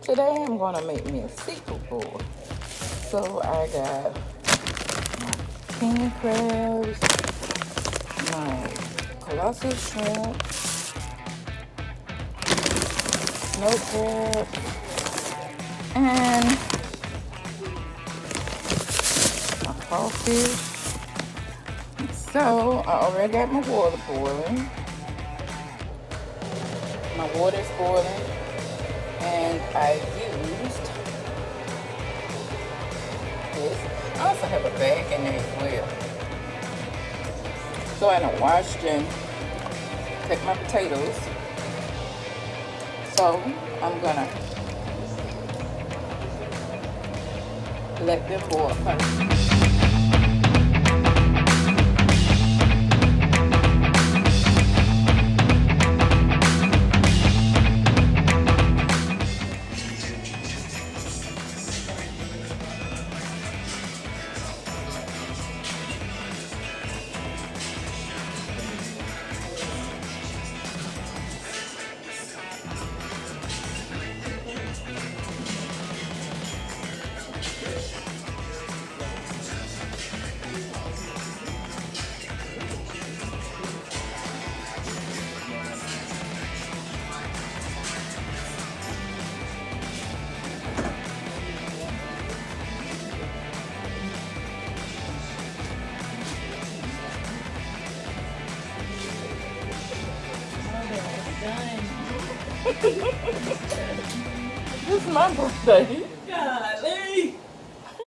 Today I'm gonna make me a seafood boil. So I got king crabs, my colossal shrimp, snow crab, and my crawfish. So I already got my water boiling. My water is boiling, and I used this. I also have a bag in there as well. So I done washed and take my potatoes. So I'm gonna let them boil first. This is my birthday. God.